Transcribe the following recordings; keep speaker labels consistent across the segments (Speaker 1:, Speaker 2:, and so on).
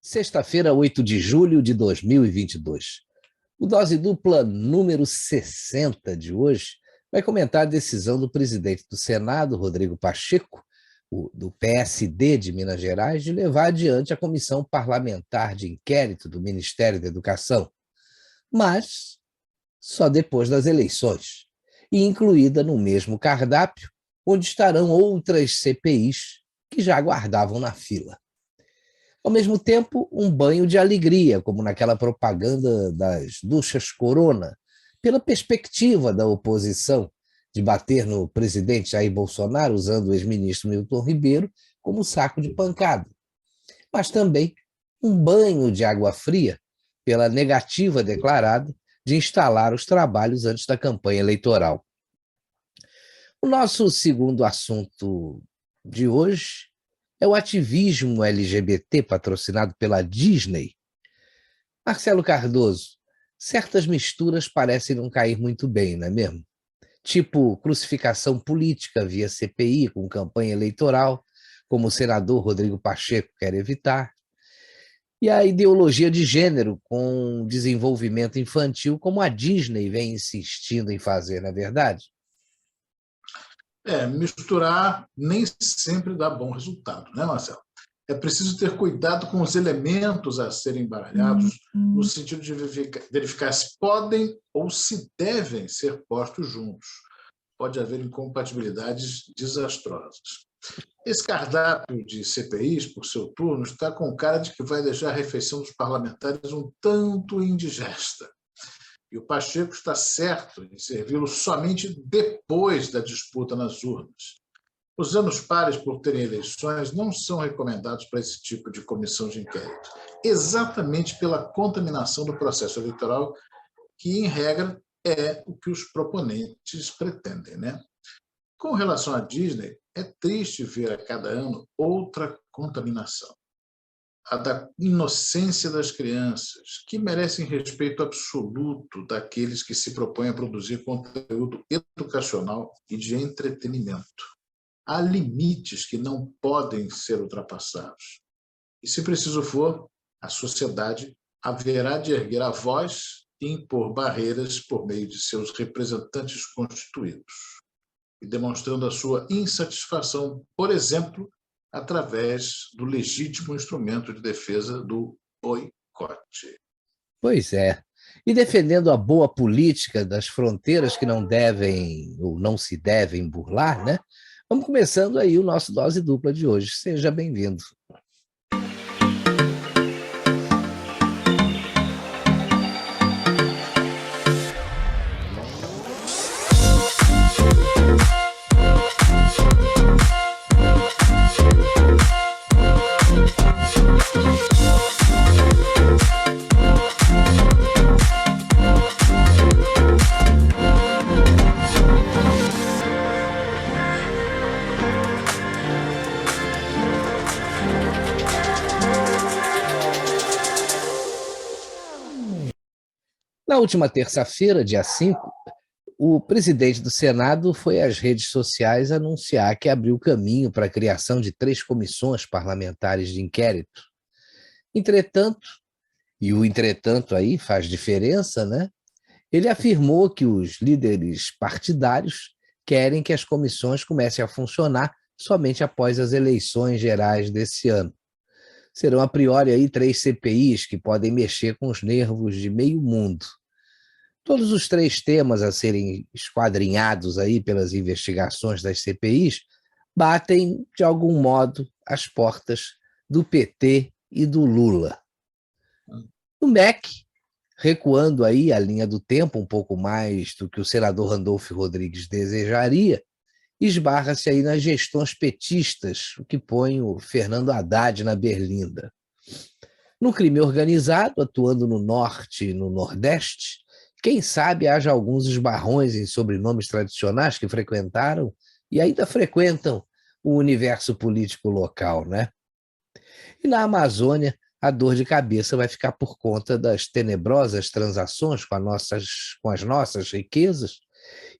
Speaker 1: Sexta-feira, 8 de julho de 2022. O Dose Dupla número 60 de hoje vai comentar a decisão do presidente do Senado, Rodrigo Pacheco, do PSD de Minas Gerais, de levar adiante a comissão parlamentar de inquérito do Ministério da Educação, mas só depois das eleições, e incluída no mesmo cardápio, onde estarão outras CPIs que já aguardavam na fila. Ao mesmo tempo, um banho de alegria, como naquela propaganda das duchas Corona, pela perspectiva da oposição de bater no presidente Jair Bolsonaro usando o ex-ministro Milton Ribeiro como saco de pancada. Mas também um banho de água fria pela negativa declarada de instalar os trabalhos antes da campanha eleitoral. O nosso segundo assunto de hoje é o ativismo LGBT patrocinado pela Disney. Marcelo Cardoso, certas misturas parecem não cair muito bem, não é mesmo? Tipo crucificação política via CPI com campanha eleitoral, como o senador Rodrigo Pacheco quer evitar, e a ideologia de gênero com desenvolvimento infantil, como a Disney vem insistindo em fazer, não é verdade?
Speaker 2: Misturar nem sempre dá bom resultado, né, Marcelo? É preciso ter cuidado com os elementos a serem baralhados, no sentido de verificar se podem ou se devem ser postos juntos. Pode haver incompatibilidades desastrosas. Esse cardápio de CPIs, por seu turno, está com cara de que vai deixar a refeição dos parlamentares um tanto indigesta. E o Pacheco está certo em servi-lo somente depois da disputa nas urnas. Os anos pares por terem eleições não são recomendados para esse tipo de comissão de inquérito, exatamente pela contaminação do processo eleitoral, que, em regra, é o que os proponentes pretendem, né? Com relação à Disney, é triste ver a cada ano outra contaminação. A da inocência das crianças, que merecem respeito absoluto daqueles que se propõem a produzir conteúdo educacional e de entretenimento. Há limites que não podem ser ultrapassados. E, se preciso for, a sociedade haverá de erguer a voz e impor barreiras por meio de seus representantes constituídos, e demonstrando a sua insatisfação, por exemplo, através do legítimo instrumento de defesa do boicote.
Speaker 1: Pois é. E defendendo a boa política das fronteiras que não devem ou não se devem burlar, né? Vamos começando aí o nosso Dose Dupla de hoje. Seja bem-vindo. Na última terça-feira, dia 5, o presidente do Senado foi às redes sociais anunciar que abriu caminho para a criação de 3 comissões parlamentares de inquérito. Entretanto, e o entretanto aí faz diferença, né? Ele afirmou que os líderes partidários querem que as comissões comecem a funcionar somente após as eleições gerais desse ano. Serão a priori aí 3 CPIs que podem mexer com os nervos de meio mundo. Todos os 3 temas a serem esquadrinhados aí pelas investigações das CPIs batem, de algum modo, as portas do PT e do Lula. O MEC, recuando aí a linha do tempo um pouco mais do que o senador Randolfo Rodrigues desejaria, esbarra-se aí nas gestões petistas, o que põe o Fernando Haddad na berlinda. No crime organizado, atuando no Norte e no Nordeste, quem sabe haja alguns esbarrões em sobrenomes tradicionais que frequentaram e ainda frequentam o universo político local, né? E na Amazônia, a dor de cabeça vai ficar por conta das tenebrosas transações com as nossas riquezas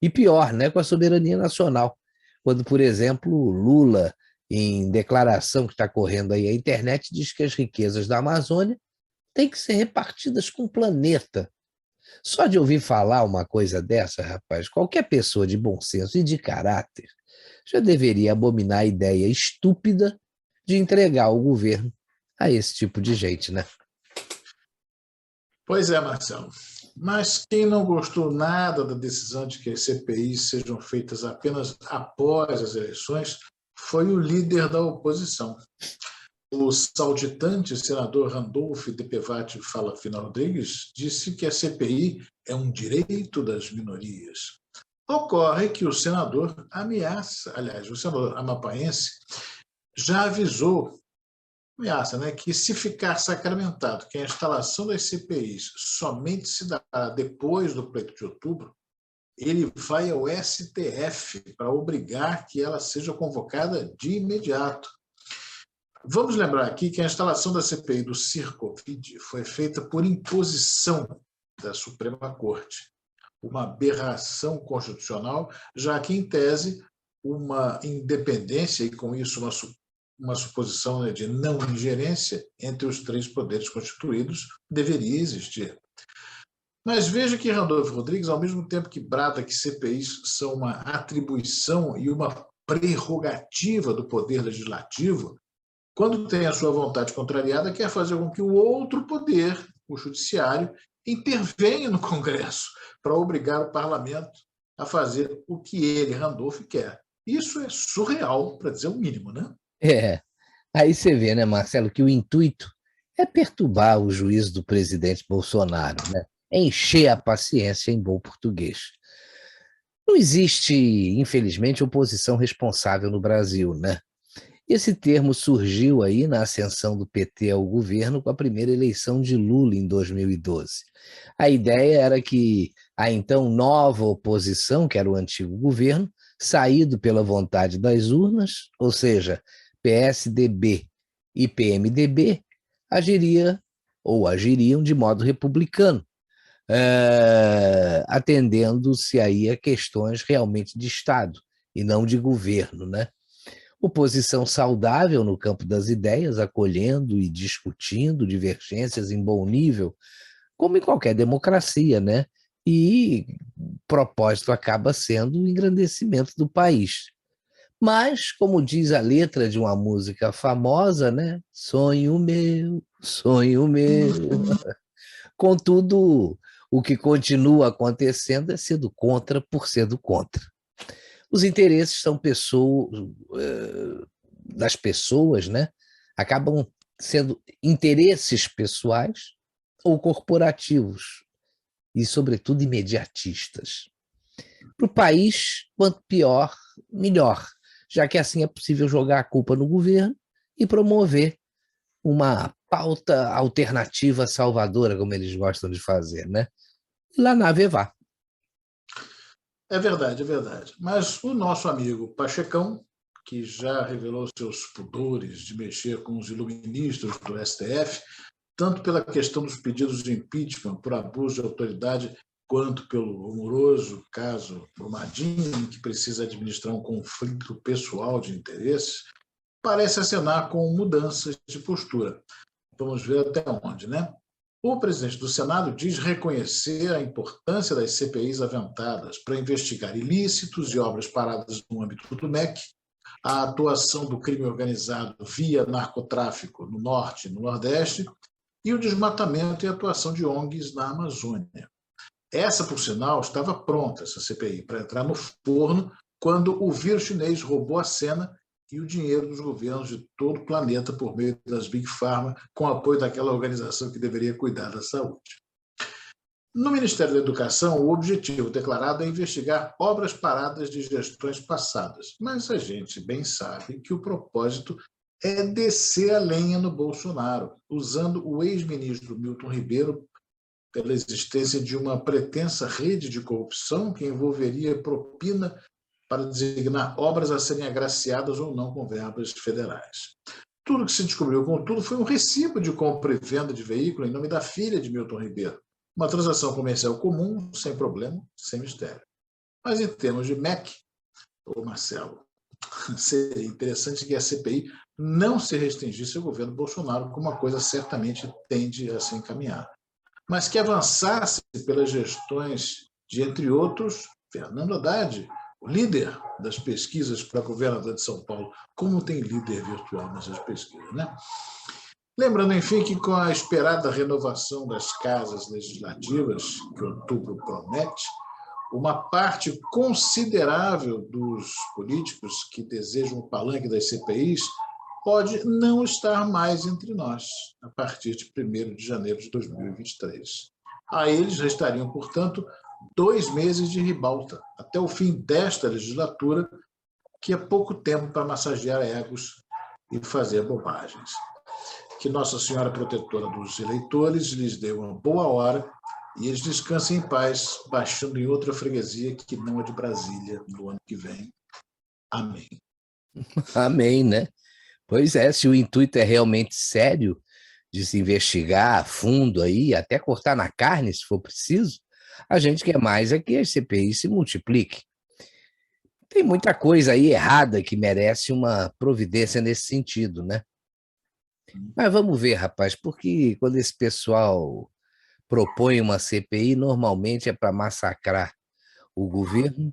Speaker 1: e pior, né, com a soberania nacional, quando, por exemplo, Lula em declaração que está correndo aí a internet, diz que as riquezas da Amazônia têm que ser repartidas com o planeta. Só de ouvir falar uma coisa dessa, rapaz, qualquer pessoa de bom senso e de caráter já deveria abominar a ideia estúpida de entregar o governo a esse tipo de gente, né?
Speaker 2: Pois é, Marcelo. Mas quem não gostou nada da decisão de que as CPIs sejam feitas apenas após as eleições foi o líder da oposição. O sauditante senador Randolph de Pevati Fala Fina Rodrigues disse que a CPI é um direito das minorias. Ocorre que o senador ameaça, aliás, o senador amapaense já avisou, ameaça, né, que se ficar sacramentado que a instalação das CPIs somente se dará depois do pleito de outubro, ele vai ao STF para obrigar que ela seja convocada de imediato. Vamos lembrar aqui que a instalação da CPI do Circovid foi feita por imposição da Suprema Corte, uma aberração constitucional, já que, em tese, uma independência, e com isso uma suposição, né, de não ingerência entre os três poderes constituídos, deveria existir. Mas veja que Randolph Rodrigues, ao mesmo tempo que brada que CPIs são uma atribuição e uma prerrogativa do Poder Legislativo, quando tem a sua vontade contrariada, quer fazer com que o outro poder, o judiciário, intervenha no Congresso para obrigar o parlamento a fazer o que ele, Randolph, quer. Isso é surreal, para dizer o mínimo, né?
Speaker 1: Aí você vê, né, Marcelo, que o intuito é perturbar o juízo do presidente Bolsonaro, né? É encher a paciência em bom português. Não existe, infelizmente, oposição responsável no Brasil, né? Esse termo surgiu aí na ascensão do PT ao governo com a primeira eleição de Lula em 2012. A ideia era que a então nova oposição, que era o antigo governo, saído pela vontade das urnas, ou seja, PSDB e PMDB, agiriam de modo republicano, atendendo-se aí a questões realmente de Estado e não de governo, né? Oposição saudável no campo das ideias, acolhendo e discutindo divergências em bom nível, como em qualquer democracia, né? E o propósito acaba sendo o engrandecimento do país. Mas, como diz a letra de uma música famosa, né? Sonho meu, sonho meu. Contudo, o que continua acontecendo é ser do contra por ser do contra. Os interesses das pessoas, né? Acabam sendo interesses pessoais ou corporativos e, sobretudo, imediatistas. Para o país, quanto pior, melhor, já que assim é possível jogar a culpa no governo e promover uma pauta alternativa salvadora, como eles gostam de fazer, né? Lá na Vevá.
Speaker 2: É verdade, é verdade. Mas o nosso amigo Pachecão, que já revelou seus pudores de mexer com os iluministas do STF, tanto pela questão dos pedidos de impeachment por abuso de autoridade, quanto pelo humoroso caso Brumadinho, que precisa administrar um conflito pessoal de interesses, parece acenar com mudanças de postura. Vamos ver até onde, né? O presidente do Senado diz reconhecer a importância das CPIs aventadas para investigar ilícitos e obras paradas no âmbito do MEC, a atuação do crime organizado via narcotráfico no Norte e no Nordeste e o desmatamento e atuação de ONGs na Amazônia. Essa, por sinal, estava pronta, essa CPI, para entrar no forno quando o vírus chinês roubou a cena e o dinheiro dos governos de todo o planeta por meio das Big Pharma, com apoio daquela organização que deveria cuidar da saúde. No Ministério da Educação, o objetivo declarado é investigar obras paradas de gestões passadas, mas a gente bem sabe que o propósito é descer a lenha no Bolsonaro, usando o ex-ministro Milton Ribeiro pela existência de uma pretensa rede de corrupção que envolveria propina para designar obras a serem agraciadas ou não com verbas federais. Tudo que se descobriu, contudo, foi um recibo de compra e venda de veículo em nome da filha de Milton Ribeiro. Uma transação comercial comum, sem problema, sem mistério. Mas em termos de MEC, ô Marcelo, seria interessante que a CPI não se restringisse ao governo Bolsonaro, como a coisa certamente tende a se encaminhar, mas que avançasse pelas gestões de, entre outros, Fernando Haddad, o líder das pesquisas para governador de São Paulo, como tem líder virtual nessas pesquisas, né? Lembrando, enfim, que com a esperada renovação das casas legislativas, que outubro promete, uma parte considerável dos políticos que desejam o palanque das CPIs pode não estar mais entre nós, a partir de 1º de janeiro de 2023. A eles restariam, portanto, 2 meses de ribalta, até o fim desta legislatura, que é pouco tempo para massagear egos e fazer bobagens. Que Nossa Senhora Protetora dos eleitores lhes dê uma boa hora e eles descansem em paz, baixando em outra freguesia que não é de Brasília no ano que vem. Amém.
Speaker 1: Amém, né? Pois é, se o intuito é realmente sério de se investigar a fundo aí, até cortar na carne, se for preciso, a gente quer mais é que as CPIs se multipliquem. Tem muita coisa aí errada que merece uma providência nesse sentido, né? Mas vamos ver, rapaz, porque quando esse pessoal propõe uma CPI, normalmente é para massacrar o governo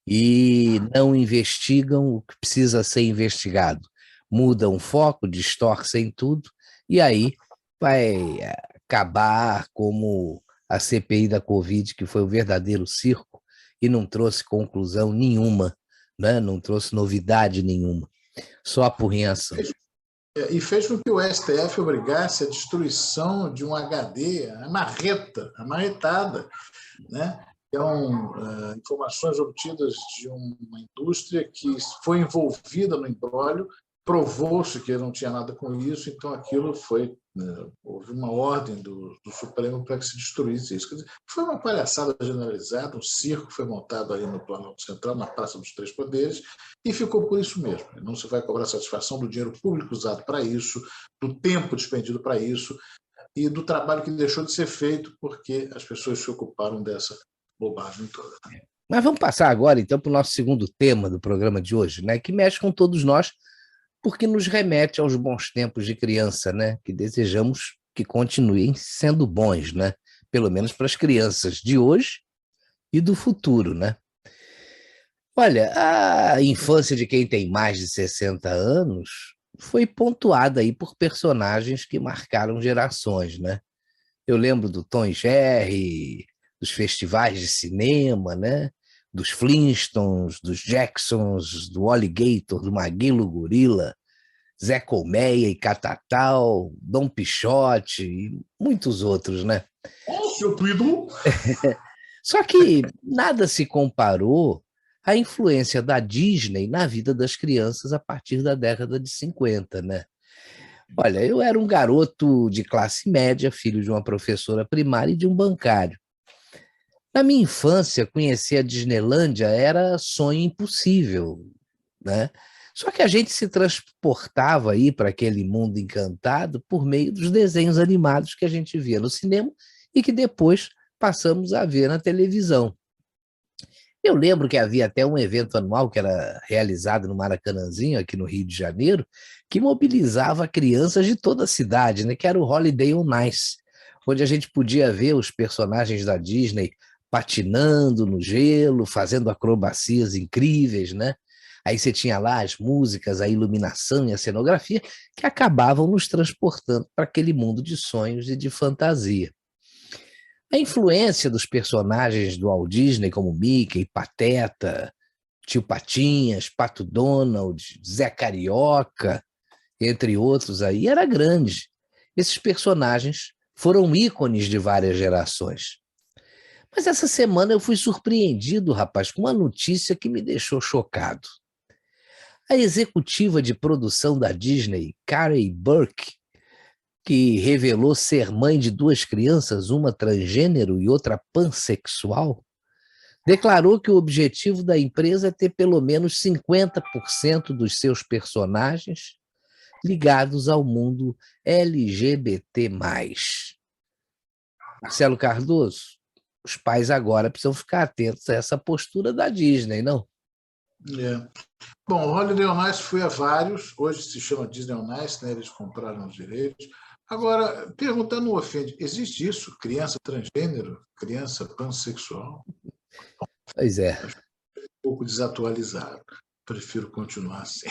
Speaker 1: e não investigam o que precisa ser investigado. Mudam o foco, distorcem tudo, e aí vai acabar como a CPI da Covid, que foi um verdadeiro circo e não trouxe conclusão nenhuma, né? Não trouxe novidade nenhuma, só apurrinhação.
Speaker 2: E fez com que o STF obrigasse a destruição de um HD, a marretada, né? São informações obtidas de uma indústria que foi envolvida no imbróglio, provou-se que não tinha nada com isso, então aquilo foi, houve uma ordem do Supremo para que se destruísse isso. Quer dizer, foi uma palhaçada generalizada, um circo foi montado ali no Planalto Central, na Praça dos Três Poderes, e ficou por isso mesmo. Não se vai cobrar satisfação do dinheiro público usado para isso, do tempo despendido para isso, e do trabalho que deixou de ser feito porque as pessoas se ocuparam dessa bobagem toda.
Speaker 1: Mas vamos passar agora, então, para o nosso segundo tema do programa de hoje, né? Que mexe com todos nós, porque nos remete aos bons tempos de criança, né? Que desejamos que continuem sendo bons, né? Pelo menos para as crianças de hoje e do futuro, né? Olha, a infância de quem tem mais de 60 anos foi pontuada aí por personagens que marcaram gerações, né? Eu lembro do Tom e Jerry, dos festivais de cinema, né? Dos Flintstones, dos Jacksons, do Alligator, do Maguilo Gorila, Zé Colmeia e Catatal, Dom Pichote e muitos outros, né?
Speaker 2: Seu ídolo!
Speaker 1: Só que nada se comparou à influência da Disney na vida das crianças a partir da década de 50, né? Olha, eu era um garoto de classe média, filho de uma professora primária e de um bancário. Na minha infância, conhecer a Disneylândia era sonho impossível, né? Só que a gente se transportava aí para aquele mundo encantado por meio dos desenhos animados que a gente via no cinema e que depois passamos a ver na televisão. Eu lembro que havia até um evento anual que era realizado no Maracanãzinho, aqui no Rio de Janeiro, que mobilizava crianças de toda a cidade, né? Que era o Holiday on Ice, onde a gente podia ver os personagens da Disney patinando no gelo, fazendo acrobacias incríveis, né? Aí você tinha lá as músicas, a iluminação e a cenografia que acabavam nos transportando para aquele mundo de sonhos e de fantasia. A influência dos personagens do Walt Disney, como Mickey, Pateta, Tio Patinhas, Pato Donald, Zé Carioca, entre outros aí, era grande. Esses personagens foram ícones de várias gerações. Mas essa semana eu fui surpreendido, rapaz, com uma notícia que me deixou chocado. A executiva de produção da Disney, Carey Burke, que revelou ser mãe de 2 crianças, uma transgênero e outra pansexual, declarou que o objetivo da empresa é ter pelo menos 50% dos seus personagens ligados ao mundo LGBT+. Marcelo Cardoso, os pais agora precisam ficar atentos a essa postura da Disney, não?
Speaker 2: É. Bom, o Holiday on Ice foi a vários, hoje se chama Disney on Ice, né? Eles compraram os direitos. Agora, perguntar não ofende, existe isso? Criança transgênero? Criança pansexual?
Speaker 1: Pois é.
Speaker 2: Um pouco desatualizado. Prefiro continuar assim.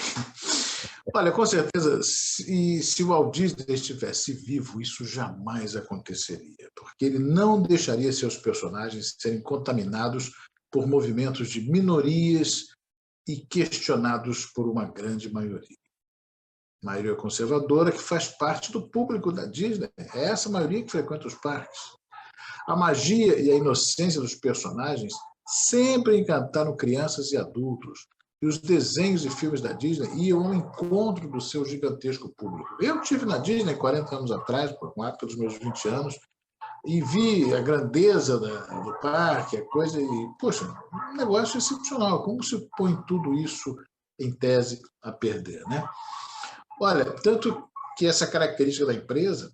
Speaker 2: Olha, com certeza, se o Walt Disney estivesse vivo, isso jamais aconteceria, porque ele não deixaria seus personagens serem contaminados por movimentos de minorias e questionados por uma grande maioria. Maioria conservadora que faz parte do público da Disney. É essa maioria que frequenta os parques. A magia e a inocência dos personagens sempre encantaram crianças e adultos. E os desenhos e filmes da Disney iam ao encontro do seu gigantesco público. Eu estive na Disney 40 anos atrás, com a época dos meus 20 anos, e vi a grandeza do parque, a coisa, e, poxa, um negócio excepcional. Como se põe tudo isso, em tese, a perder, né? Olha, tanto que essa característica da empresa,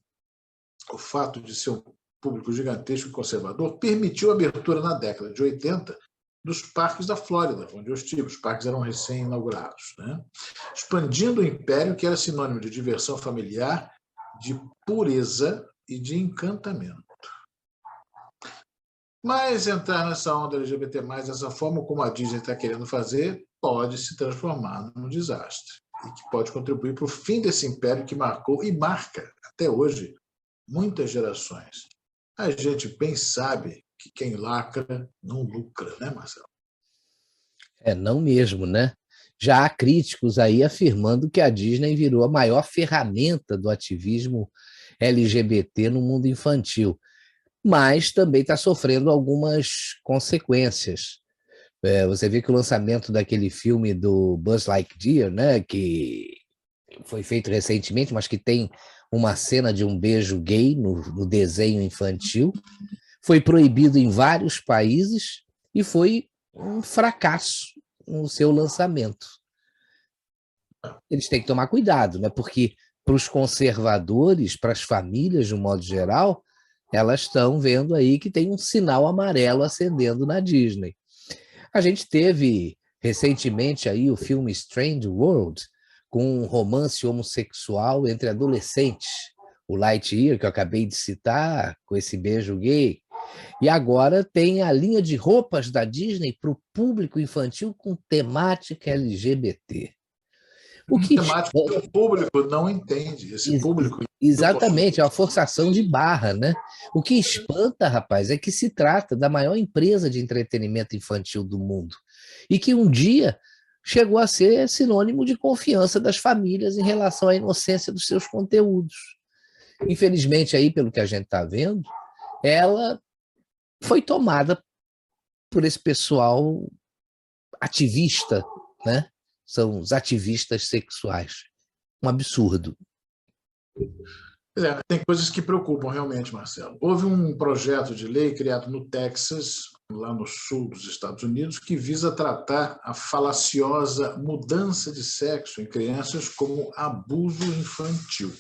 Speaker 2: o fato de ser um público gigantesco e conservador, permitiu a abertura na década de 80 dos parques da Flórida, onde eu estive. Os parques eram recém-inaugurados, né? Expandindo o império, que era sinônimo de diversão familiar, de pureza e de encantamento. Mas entrar nessa onda LGBT+, dessa forma como a Disney está querendo fazer, pode se transformar num desastre. E que pode contribuir para o fim desse império que marcou e marca, até hoje, muitas gerações. A gente bem sabe que quem lacra não lucra, né, Marcelo?
Speaker 1: Não mesmo, né? Já há críticos aí afirmando que a Disney virou a maior ferramenta do ativismo LGBT no mundo infantil, mas também está sofrendo algumas consequências. Você vê que o lançamento daquele filme do Buzz Lightyear, né, que foi feito recentemente, mas que tem uma cena de um beijo gay no desenho infantil, foi proibido em vários países e foi um fracasso no seu lançamento. Eles têm que tomar cuidado, né? Porque para os conservadores, para as famílias de um modo geral, elas estão vendo aí que tem um sinal amarelo acendendo na Disney. A gente teve recentemente aí o filme Strange World, com um romance homossexual entre adolescentes. O Lightyear, que eu acabei de citar, com esse beijo gay. E agora tem a linha de roupas da Disney para o público infantil com temática LGBT. O que
Speaker 2: temática que o público não entende. Esse público...
Speaker 1: Exatamente, é uma forçação de barra, né? O que espanta, rapaz, é que se trata da maior empresa de entretenimento infantil do mundo e que um dia chegou a ser sinônimo de confiança das famílias em relação à inocência dos seus conteúdos. Infelizmente, aí, pelo que a gente está vendo, ela foi tomada por esse pessoal ativista, né? São os ativistas sexuais. Um absurdo.
Speaker 2: Tem coisas que preocupam realmente, Marcelo. Houve um projeto de lei criado no Texas, lá no sul dos Estados Unidos, que visa tratar a falaciosa mudança de sexo em crianças como abuso infantil.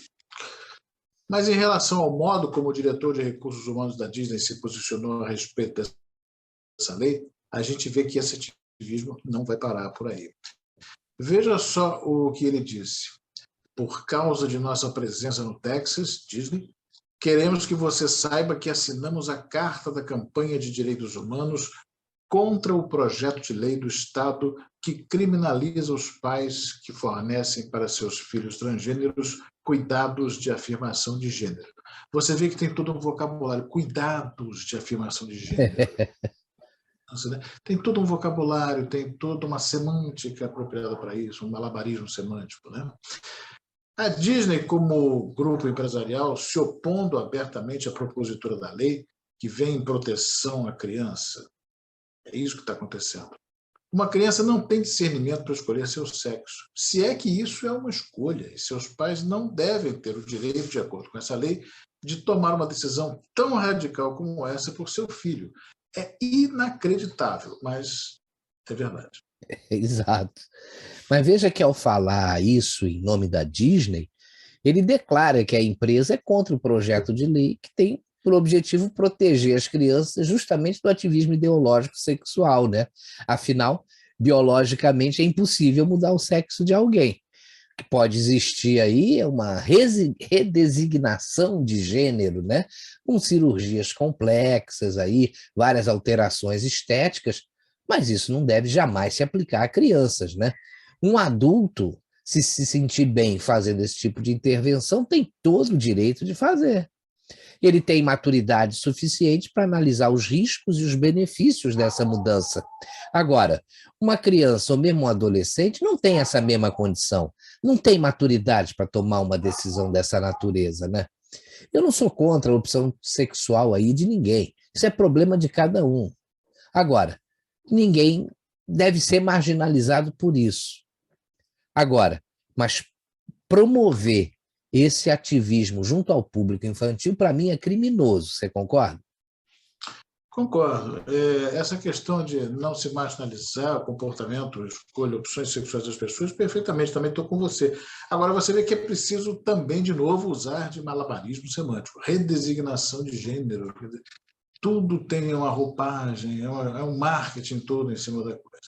Speaker 2: Mas em relação ao modo como o diretor de recursos humanos da Disney se posicionou a respeito dessa lei, a gente vê que esse ativismo não vai parar por aí. Veja só o que ele disse. Por causa de nossa presença no Texas, Disney, queremos que você saiba que assinamos a Carta da Campanha de Direitos Humanos contra o projeto de lei do Estado que criminaliza os pais que fornecem para seus filhos transgêneros cuidados de afirmação de gênero. Você vê que tem todo um vocabulário, cuidados de afirmação de gênero. Tem todo um vocabulário, tem toda uma semântica apropriada para isso, um malabarismo semântico, né? A Disney, como grupo empresarial, se opondo abertamente à propositura da lei, que vem em proteção à criança. É isso que está acontecendo. Uma criança não tem discernimento para escolher seu sexo. Se é que isso é uma escolha, e seus pais não devem ter o direito, de acordo com essa lei, de tomar uma decisão tão radical como essa por seu filho. É inacreditável, mas é verdade.
Speaker 1: Exato. Mas veja que ao falar isso em nome da Disney, ele declara que a empresa é contra o projeto de lei que tem por objetivo proteger as crianças justamente do ativismo ideológico sexual, né? Afinal, biologicamente é impossível mudar o sexo de alguém. O que pode existir aí é uma redesignação de gênero, né? Com cirurgias complexas aí, várias alterações estéticas, mas isso não deve jamais se aplicar a crianças, né? Um adulto, se sentir bem fazendo esse tipo de intervenção, tem todo o direito de fazer. Ele tem maturidade suficiente para analisar os riscos e os benefícios dessa mudança. Agora, uma criança ou mesmo um adolescente não tem essa mesma condição, não tem maturidade para tomar uma decisão dessa natureza, né? Eu não sou contra a opção sexual aí de ninguém. Isso é problema de cada um. Agora, ninguém deve ser marginalizado por isso. Agora, mas promover esse ativismo junto ao público infantil, para mim, é criminoso. Você concorda?
Speaker 2: Concordo. Essa questão de não se marginalizar o comportamento, escolha, opções sexuais das pessoas, perfeitamente, também estou com você. Agora, você vê que é preciso também, de novo, usar de malabarismo semântico, redesignação de gênero. Tudo tem uma roupagem, é um marketing todo em cima da coisa.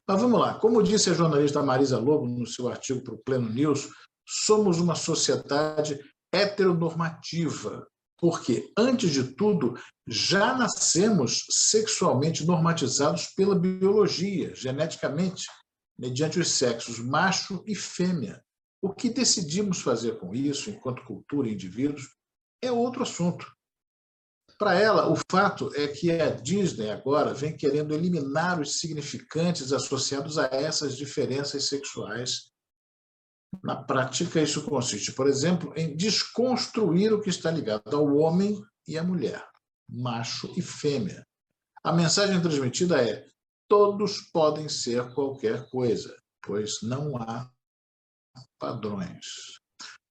Speaker 2: Mas vamos lá. Como disse a jornalista Marisa Lobo no seu artigo para o Pleno News, somos uma sociedade heteronormativa, porque, antes de tudo, já nascemos sexualmente normatizados pela biologia, geneticamente, mediante os sexos macho e fêmea. O que decidimos fazer com isso, enquanto cultura e indivíduos, é outro assunto. Para ela, o fato é que a Disney agora vem querendo eliminar os significantes associados a essas diferenças sexuais. Na prática, isso consiste, por exemplo, em desconstruir o que está ligado ao homem e à mulher, macho e fêmea. A mensagem transmitida é: todos podem ser qualquer coisa, pois não há padrões.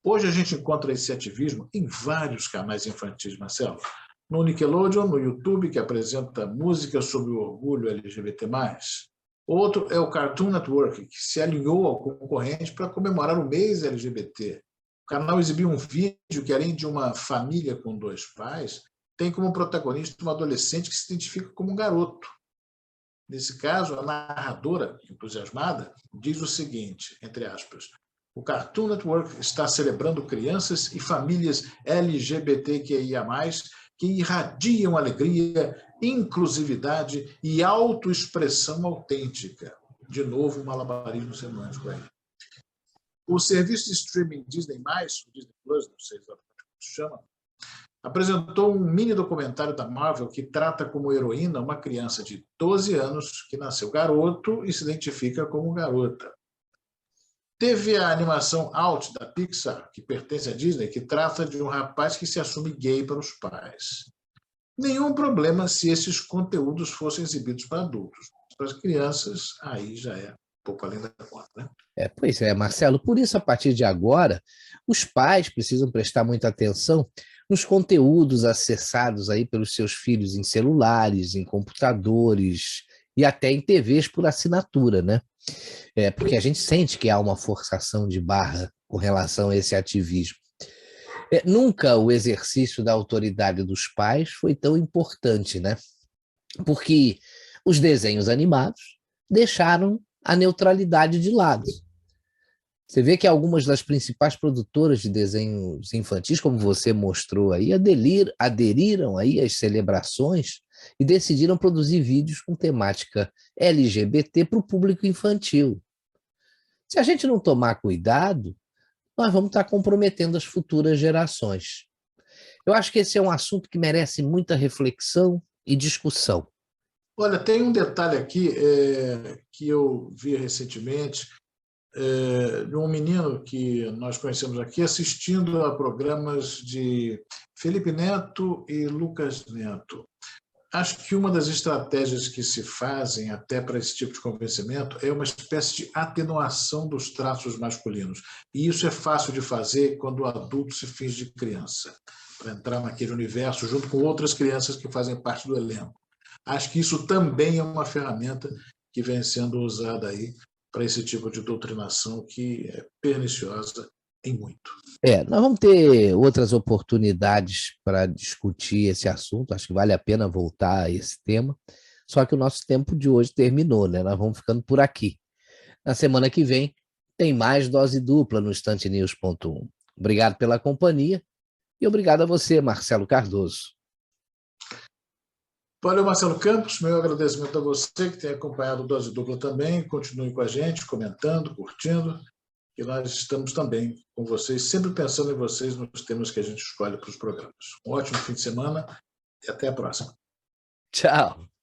Speaker 2: Hoje a gente encontra esse ativismo em vários canais infantis, Marcelo. No Nickelodeon, no YouTube, que apresenta música sobre o orgulho LGBT+. Outro é o Cartoon Network, que se alinhou ao concorrente para comemorar o mês LGBT. O canal exibiu um vídeo que, além de uma família com 2 pais, tem como protagonista uma adolescente que se identifica como um garoto. Nesse caso, a narradora, entusiasmada, diz o seguinte, entre aspas: o Cartoon Network está celebrando crianças e famílias LGBTQIA+, que irradiam alegria, inclusividade e autoexpressão autêntica. De novo, um malabarismo semântico aí. O serviço de streaming Disney+, o Disney Plus, não sei exatamente como se chama, apresentou um mini documentário da Marvel que trata como heroína uma criança de 12 anos que nasceu garoto e se identifica como garota. Teve a animação Out, da Pixar, que pertence à Disney, que trata de um rapaz que se assume gay para os pais. Nenhum problema se esses conteúdos fossem exibidos para adultos. Para as crianças, aí já é um pouco além da conta, né?
Speaker 1: Pois é, Marcelo. Por isso, a partir de agora, os pais precisam prestar muita atenção nos conteúdos acessados aí pelos seus filhos em celulares, em computadores e até em TVs por assinatura, né? Porque a gente sente que há uma forçação de barra com relação a esse ativismo. Nunca o exercício da autoridade dos pais foi tão importante, né? Porque os desenhos animados deixaram a neutralidade de lado. Você vê que algumas das principais produtoras de desenhos infantis, como você mostrou aí, aderiram aí às celebrações e decidiram produzir vídeos com temática LGBT para o público infantil. Se a gente não tomar cuidado, nós vamos estar comprometendo as futuras gerações. Eu acho que esse é um assunto que merece muita reflexão e discussão.
Speaker 2: Olha, tem um detalhe aqui que eu vi recentemente, de um menino que nós conhecemos aqui assistindo a programas de Felipe Neto e Lucas Neto. Acho que uma das estratégias que se fazem até para esse tipo de convencimento é uma espécie de atenuação dos traços masculinos. E isso é fácil de fazer quando o adulto se finge de criança, para entrar naquele universo junto com outras crianças que fazem parte do elenco. Acho que isso também é uma ferramenta que vem sendo usada aí para esse tipo de doutrinação que é perniciosa em muito.
Speaker 1: Nós vamos ter outras oportunidades para discutir esse assunto, acho que vale a pena voltar a esse tema. Só que o nosso tempo de hoje terminou, né? Nós vamos ficando por aqui. Na semana que vem tem mais Dose Dupla no instantenews.1. Obrigado pela companhia e obrigado a você, Marcelo Cardoso.
Speaker 2: Valeu, Marcelo Campos. Meu agradecimento a você que tem acompanhado o Dose Dupla também. Continue com a gente, comentando, curtindo. E nós estamos também com vocês, sempre pensando em vocês nos temas que a gente escolhe para os programas. Um ótimo fim de semana e até a próxima.
Speaker 1: Tchau.